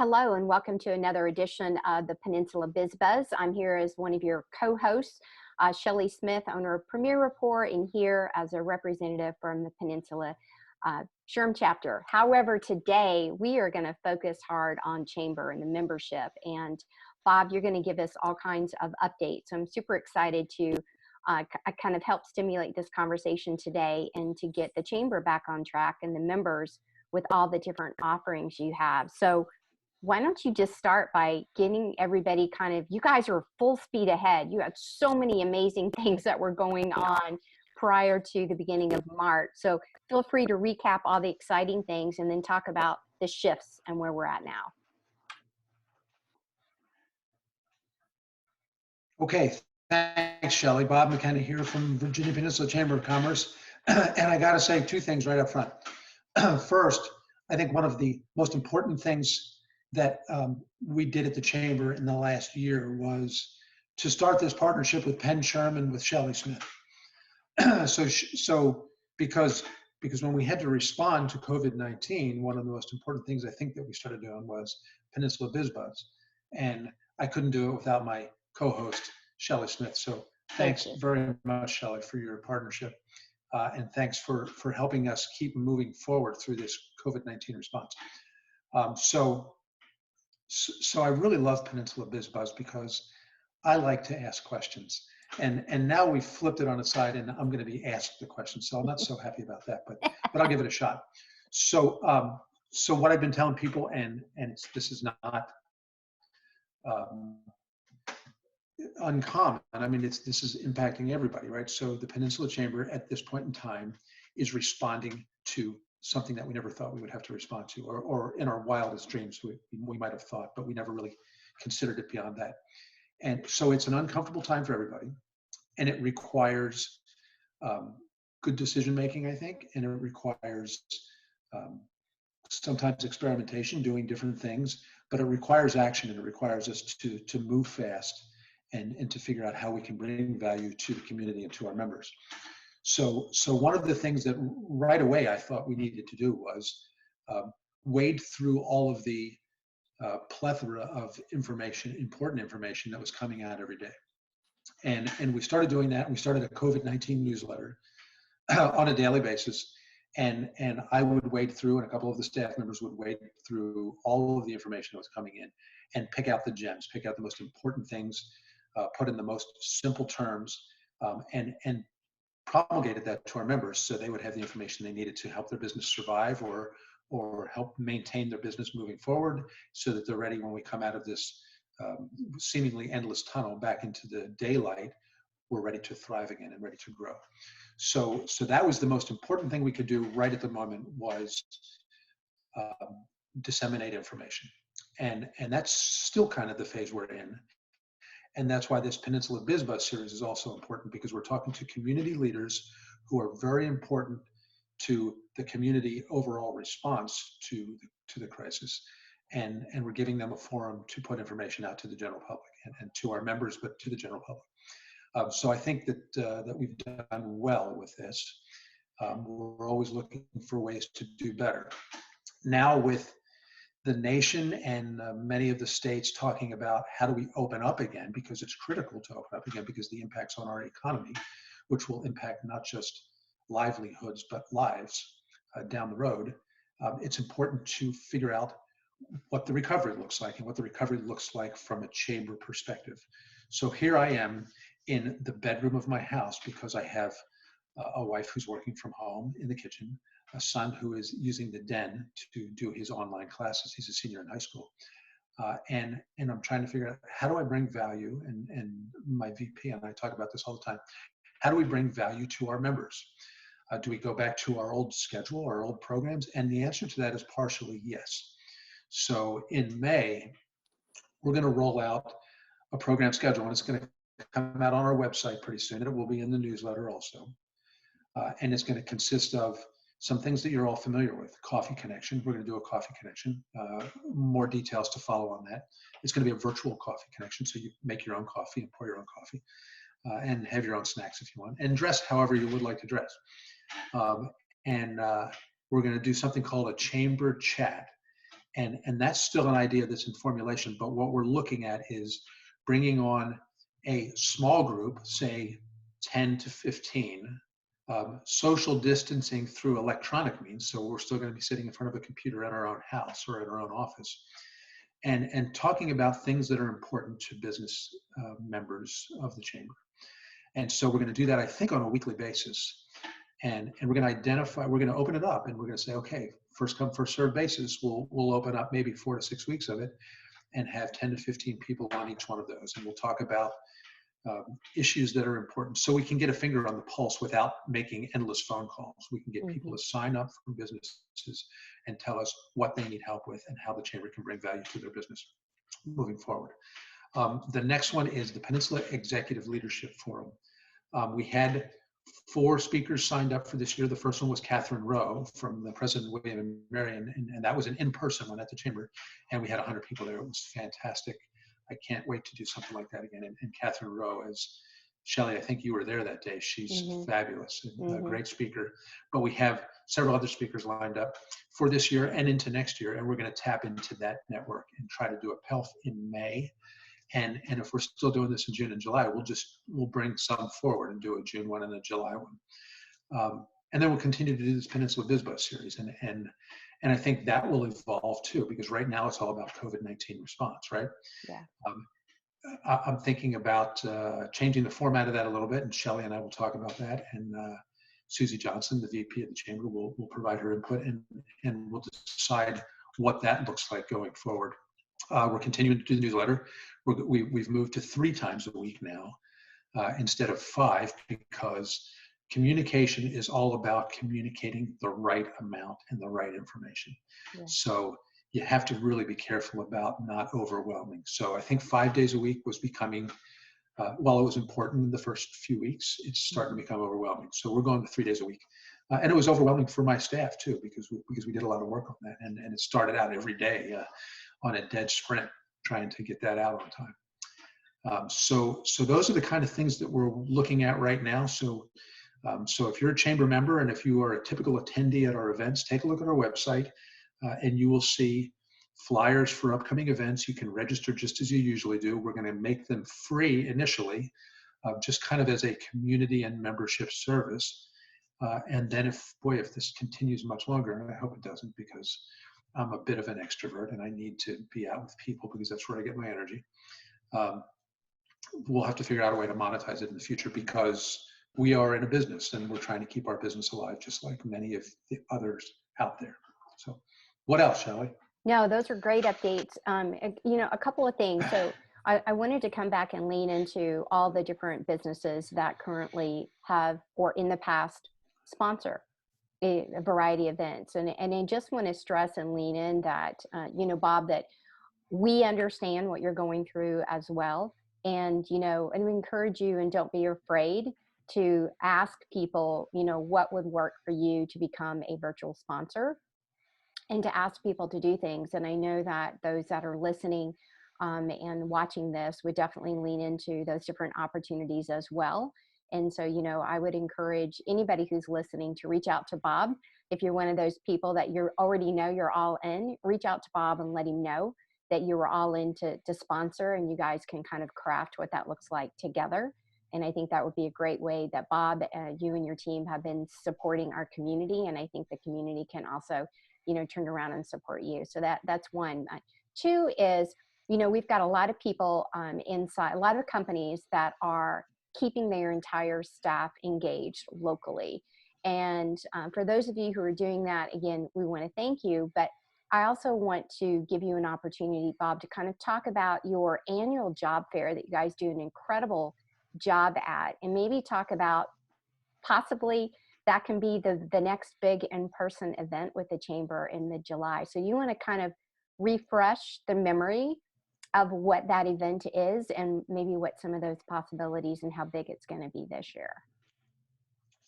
Hello and welcome to another edition of the Peninsula Biz Buzz. I'm here as one of your co-hosts, Shelley Smith, owner of Premier Report, and here as a representative from the Peninsula Chapter. However, today we are going to focus hard on Chamber and the membership. And Bob, you're going to give us all kinds of updates. So I'm super excited to kind of help stimulate this conversation today and to get the Chamber back on track and the members with all the different offerings you have. So why don't you just start by getting everybody you guys are full speed ahead. You had so many amazing things that were going on prior to the beginning of March. So feel free to recap all the exciting things and then talk about the shifts and where we're at now. Okay, thanks, Shelley. Bob McKenna here from Virginia Peninsula Chamber of Commerce. And I gotta say two things right up front. First, I think one of the most important things that we did at the Chamber in the last year was to start this partnership with Penn Sherman with Shelley Smith. So because when we had to respond to COVID-19, one of the most important things I think that we started doing was Peninsula Biz Buzz. And I couldn't do it without my co-host, Shelley Smith. So thanks very much, Shelley, for your partnership. And thanks for helping us keep moving forward through this COVID-19 response. So I really love Peninsula Biz Buzz because I like to ask questions. And now we've flipped it on its side and I'm going to be asked the question. So I'm not so happy about that, but I'll give it a shot. So what I've been telling people, and this is not uncommon. I mean, this is impacting everybody, right? So the Peninsula Chamber at this point in time is responding to something that we never thought we would have to respond to, or in our wildest dreams we might have thought, but we never really considered it beyond that. And so it's an uncomfortable time for everybody, and it requires good decision making, I think, and it requires sometimes experimentation, doing different things, but it requires action, and it requires us to move fast and to figure out how we can bring value to the community and to our members. So one of the things that right away I thought we needed to do was wade through all of the plethora of information, important information that was coming out every day. And we started doing that. We started a COVID-19 newsletter on a daily basis. And I would wade through, and a couple of the staff members would wade through all of the information that was coming in and pick out the gems, pick out the most important things, put in the most simple terms, and promulgated that to our members so they would have the information they needed to help their business survive or help maintain their business moving forward so that they're ready when we come out of this seemingly endless tunnel back into the daylight. We're ready to thrive again and ready to grow. So that was the most important thing we could do right at the moment, was disseminate information. And that's still kind of the phase we're in. And that's why this Peninsula Biz Buzz series is also important, because we're talking to community leaders who are very important to the community overall response to the crisis. And we're giving them a forum to put information out to the general public and to our members, but to the general public. So I think that we've done well with this. We're always looking for ways to do better. Now with the nation and many of the states talking about how do we open up again, because it's critical to open up again because the impacts on our economy, which will impact not just livelihoods, but lives down the road. It's important to figure out what the recovery looks like and what the recovery looks like from a chamber perspective. So here I am in the bedroom of my house because I have a wife who's working from home in the kitchen, a son who is using the den to do his online classes. He's a senior in high school. And I'm trying to figure out, how do I bring value? And my VP and I talk about this all the time. How do we bring value to our members? Do we go back to our old schedule, our old programs? And the answer to that is partially yes. So in May, we're going to roll out a program schedule, and it's going to come out on our website pretty soon, and it will be in the newsletter also. And it's going to consist of some things that you're all familiar with. Coffee connection. We're going to do a coffee connection. More details to follow on that. It's going to be a virtual coffee connection, so you make your own coffee and pour your own coffee, and have your own snacks if you want, and dress however you would like to dress. We're going to do something called a chamber chat. And that's still an idea that's in formulation, but what we're looking at is bringing on a small group, say 10 to 15, social distancing through electronic means. So we're still going to be sitting in front of a computer at our own house or at our own office, and talking about things that are important to business members of the chamber. And so we're going to do that, I think, on a weekly basis. And we're going to identify, we're going to open it up, and we're going to say, okay, first come, first served basis. We'll open up maybe 4 to 6 weeks of it and have 10 to 15 people on each one of those. And we'll talk about issues that are important, so we can get a finger on the pulse without making endless phone calls. We can get people to sign up for businesses and tell us what they need help with and how the chamber can bring value to their business moving forward. The next one is the Peninsula Executive Leadership Forum. We had 4 speakers signed up for this year. The first one was Catherine Rowe from the President William and Marion, and that was an in-person one at the chamber, and we had 100 people there. It was fantastic. I can't wait to do something like that again. And Catherine Rowe, as Shelley, I think you were there that day. She's fabulous and a great speaker. But we have several other speakers lined up for this year and into next year, and we're going to tap into that network and try to do a PELF in May. And if we're still doing this in June and July, we'll bring some forward and do a June one and a July one. And then we'll continue to do this Peninsula Biz Buzz series. And I think that will evolve too, because right now it's all about COVID-19 response, right? Yeah. I'm thinking about changing the format of that a little bit, and Shelley and I will talk about that. And Susie Johnson, the VP of the chamber, will provide her input, and we'll decide what that looks like going forward. We're continuing to do the newsletter. We've moved to 3 times a week now instead of 5, because communication is all about communicating the right amount and the right information. Yeah. So you have to really be careful about not overwhelming. So I think 5 days a week was becoming, while it was important in the first few weeks, it's starting to become overwhelming. So we're going to 3 days a week. And it was overwhelming for my staff too, because we did a lot of work on that. And it started out every day on a dead sprint, trying to get that out on time. So those are the kind of things that we're looking at right now. So if you're a chamber member and if you are a typical attendee at our events, take a look at our website and you will see flyers for upcoming events. You can register just as you usually do. We're going to make them free initially, just kind of as a community and membership service. And then if this continues much longer, and I hope it doesn't, because I'm a bit of an extrovert and I need to be out with people because that's where I get my energy. We'll have to figure out a way to monetize it in the future, because we are in a business and we're trying to keep our business alive, just like many of the others out there. So what else, Shelley? No, those are great updates. A couple of things. So I wanted to come back and lean into all the different businesses that currently have, or in the past, sponsor a variety of events. And I just want to stress and lean in that, Bob, that we understand what you're going through as well. And, and we encourage you, and don't be afraid to ask people, what would work for you to become a virtual sponsor, and to ask people to do things. And I know that those that are listening and watching this would definitely lean into those different opportunities as well. And so, I would encourage anybody who's listening to reach out to Bob. If you're one of those people that you already know you're all in, reach out to Bob and let him know that you were all in to sponsor, and you guys can kind of craft what that looks like together. And I think that would be a great way that Bob, you and your team have been supporting our community. And I think the community can also, turn around and support you. So that's one. 2 is, we've got a lot of people inside, a lot of companies that are keeping their entire staff engaged locally. And for those of you who are doing that, again, we want to thank you. But I also want to give you an opportunity, Bob, to kind of talk about your annual job fair that you guys do an incredible job at, and maybe talk about possibly that can be the next big in-person event with the chamber in mid-July. So you want to kind of refresh the memory of what that event is, and maybe what some of those possibilities and how big it's going to be this year.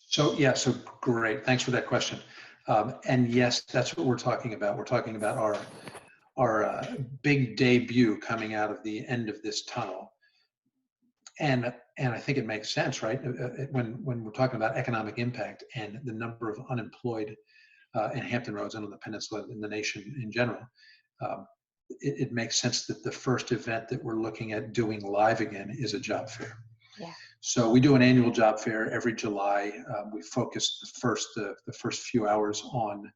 So great. Thanks for that question. And yes, that's what we're talking about. We're talking about our big debut coming out of the end of this tunnel. And I think it makes sense, right? When we're talking about economic impact and the number of unemployed in Hampton Roads and on the peninsula, in the nation in general, it makes sense that the first event that we're looking at doing live again is a job fair. Yeah. So we do an annual job fair every July. We focus the first few hours on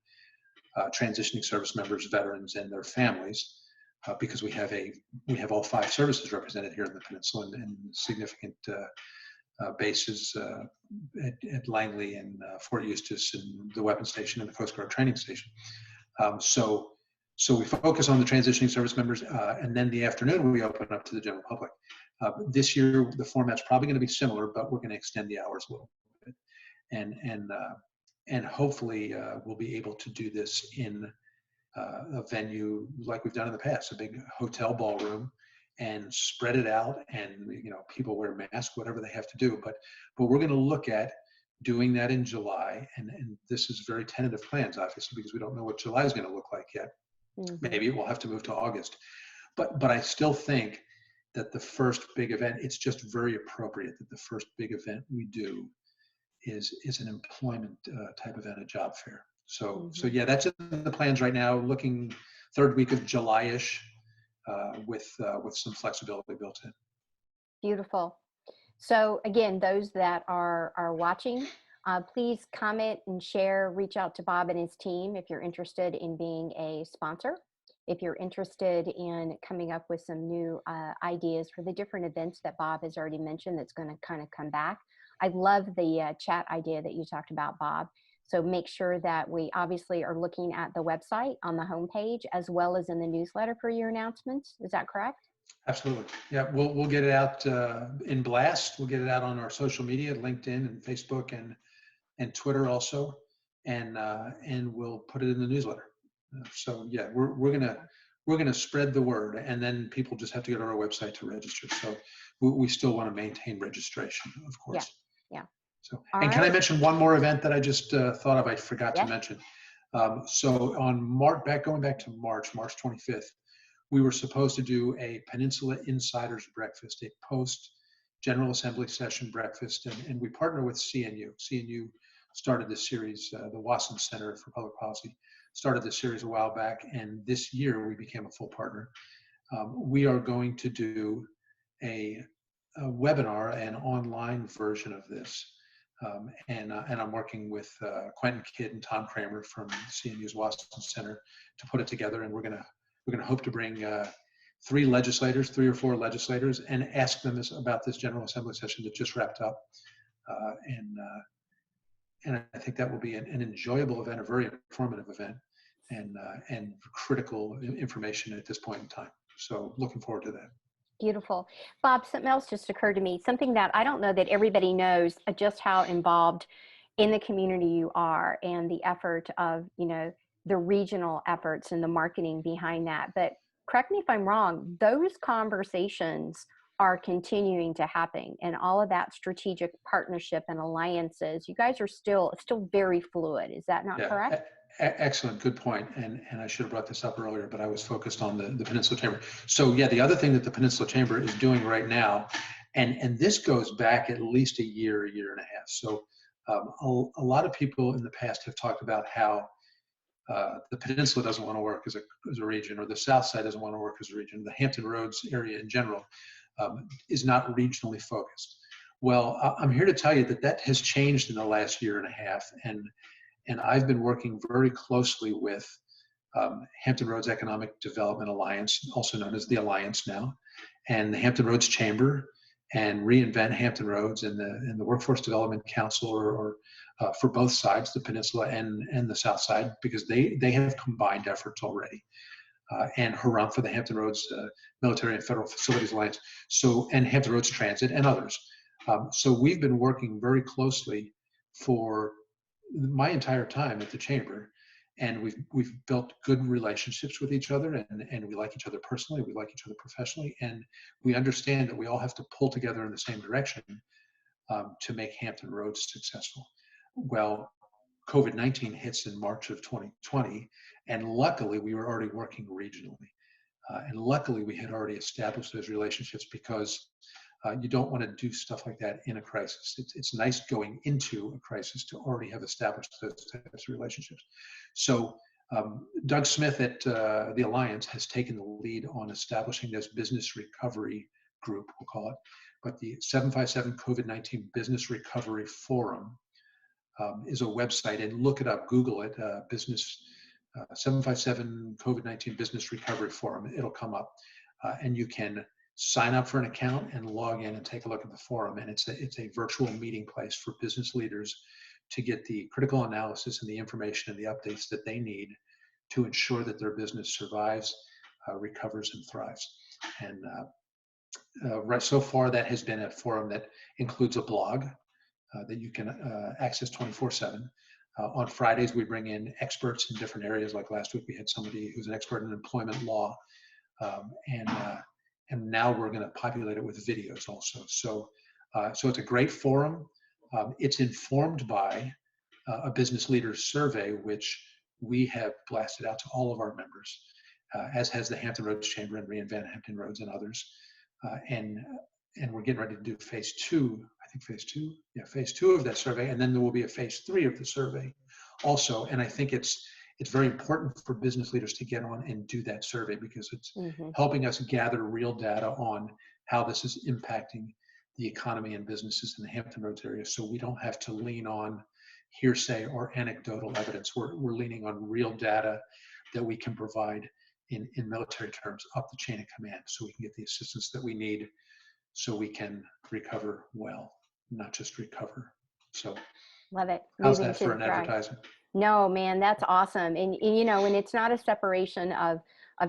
transitioning service members, veterans, and their families, because we have all 5 services represented here in the Peninsula, and significant bases at Langley and Fort Eustis and the Weapons Station and the Coast Guard Training Station. So we focus on the transitioning service members, and then the afternoon we open up to the general public. This year the format's probably going to be similar, but we're going to extend the hours a little bit, and hopefully we'll be able to do this in a venue like we've done in the past, a big hotel ballroom, and spread it out, and people wear masks, whatever they have to do. But we're going to look at doing that in July, and this is very tentative plans, obviously, because we don't know what July is going to look like yet. Mm-hmm. Maybe it will have to move to August, but I still think that the first big event, it's just very appropriate that the first big event we do is an employment type event, a job fair. So yeah, that's in the plans right now. Looking third week of July-ish, with some flexibility built in. Beautiful. So again, those that are watching, please comment and share, reach out to Bob and his team if you're interested in being a sponsor, if you're interested in coming up with some new ideas for the different events that Bob has already mentioned that's going to kind of come back. I love the chat idea that you talked about, Bob. So make sure that we obviously are looking at the website on the homepage as well as in the newsletter for your announcements. Is that correct? Absolutely. Yeah, we'll get it out in blast. We'll get it out on our social media, LinkedIn and Facebook and Twitter also, and we'll put it in the newsletter. So yeah, we're gonna spread the word, and then people just have to go to our website to register. So we still want to maintain registration, of course. Yeah. So, and can I mention one more event that I just thought of? I forgot to mention. So going back to March 25th, we were supposed to do a Peninsula Insiders Breakfast, a post General Assembly session breakfast, and we partner with CNU. CNU started this series, the Wasson Center for Public Policy started this series a while back, and this year we became a full partner. We are going to do a webinar, an online version of this. And I'm working with Quentin Kidd and Tom Kramer from CNU's Wasson Center to put it together, and we're gonna hope to bring 3 or 4 legislators and ask them about this General Assembly session that just wrapped up, and I think that will be an enjoyable event, a very informative event, and critical information at this point in time. So looking forward to that. Beautiful. Bob, something else just occurred to me, something that I don't know that everybody knows just how involved in the community you are, and the effort of, the regional efforts and the marketing behind that. But correct me if I'm wrong, those conversations are continuing to happen, and all of that strategic partnership and alliances, you guys are still very fluid. Is that not correct? Excellent, good point. And I should have brought this up earlier, but I was focused on the Peninsula Chamber. So yeah, the other thing that the Peninsula Chamber is doing right now, and this goes back at least a year and a half. So a lot of people in the past have talked about how the Peninsula doesn't want to work as a region, or the South Side doesn't want to work as a region. The Hampton Roads area in general is not regionally focused. Well, I'm here to tell you that has changed in the last year and a half, and I've been working very closely with Hampton Roads Economic Development Alliance, also known as the Alliance now, and the Hampton Roads Chamber, and Reinvent Hampton Roads, and the Workforce Development Council, or for both sides, the Peninsula and the South Side, because they have combined efforts already. And HURRUMP for the Hampton Roads Military and Federal Facilities Alliance, and Hampton Roads Transit and others. So we've been working very closely for my entire time at the Chamber, and we've built good relationships with each other, and we like each other personally, we like each other professionally, and we understand that we all have to pull together in the same direction to make Hampton Roads successful. Well, COVID-19 hits in March of 2020, and luckily we were already working regionally, and luckily we had already established those relationships, because you don't want to do stuff like that in a crisis. It's nice going into a crisis to already have established those types of relationships. So Doug Smith at the Alliance has taken the lead on establishing this business recovery group, we'll call it, but the 757 COVID-19 Business Recovery Forum is a website, and look it up, Google it, 757 COVID-19 Business Recovery Forum, it'll come up, and you can sign up for an account and log in and take a look at the forum, and it's a virtual meeting place for business leaders to get the critical analysis and the information and the updates that they need to ensure that their business survives, recovers, and thrives. And right so far, that has been a forum that includes a blog that you can access 24/7. On Fridays, we bring in experts in different areas. Like last week, we had somebody who's an expert in employment law, and now we're going to populate it with videos also. So it's a great forum. It's informed by a business leaders survey, which we have blasted out to all of our members, as has the Hampton Roads Chamber and Reinvent Hampton Roads and others. And we're getting ready to do phase 2, I think phase 2 of that survey, and then there will be a phase 3 of the survey also. And I think it's very important for business leaders to get on and do that survey, because it's helping us gather real data on how this is impacting the economy and businesses in the Hampton Roads area, so we don't have to lean on hearsay or anecdotal evidence. We're leaning on real data that we can provide in military terms up the chain of command, so we can get the assistance that we need so we can recover well, not just recover. So love it. How's Moving that to for the an drive. advertising? No, man, that's awesome. And you know, and it's not a separation of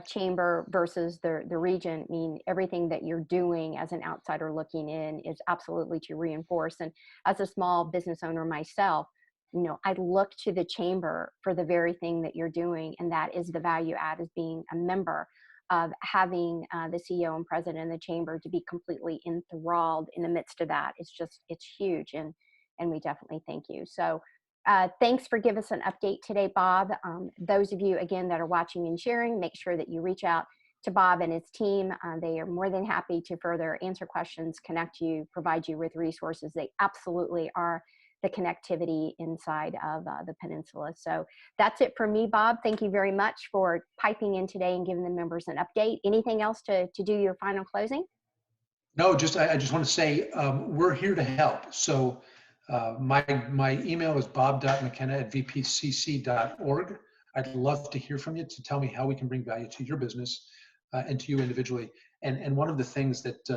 chamber versus the region. I mean, everything that you're doing as an outsider looking in is absolutely to reinforce. And as a small business owner myself, you know, I look to the chamber for the very thing that you're doing, and that is the value add, as being a member, of having the CEO and president of the chamber to be completely enthralled in the midst of that. It's huge, and we definitely thank you. So thanks for giving us an update today, Bob. Those of you, again, that are watching and sharing, make sure that you reach out to Bob and his team. They are more than happy to further answer questions, connect you, provide you with resources. They absolutely are the connectivity inside of the Peninsula. So that's it for me, Bob. Thank you very much for piping in today and giving the members an update. Anything else to do your final closing? No, I just want to say we're here to help. So my email is bob.mckenna@vpcc.org. I'd love to hear from you to tell me how we can bring value to your business and to you individually. And one of the things that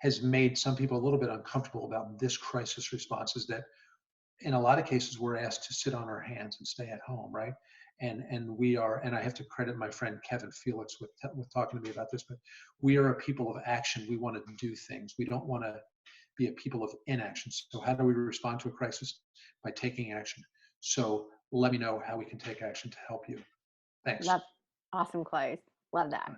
has made some people a little bit uncomfortable about this crisis response is that in a lot of cases we're asked to sit on our hands and stay at home, right? And we are, and I have to credit my friend Kevin Felix with talking to me about this, but we are a people of action. We want to do things. We don't want to be a people of inaction. So how do we respond to a crisis? By taking action. So let me know how we can take action to help you. Thanks. Love, awesome close. Love that.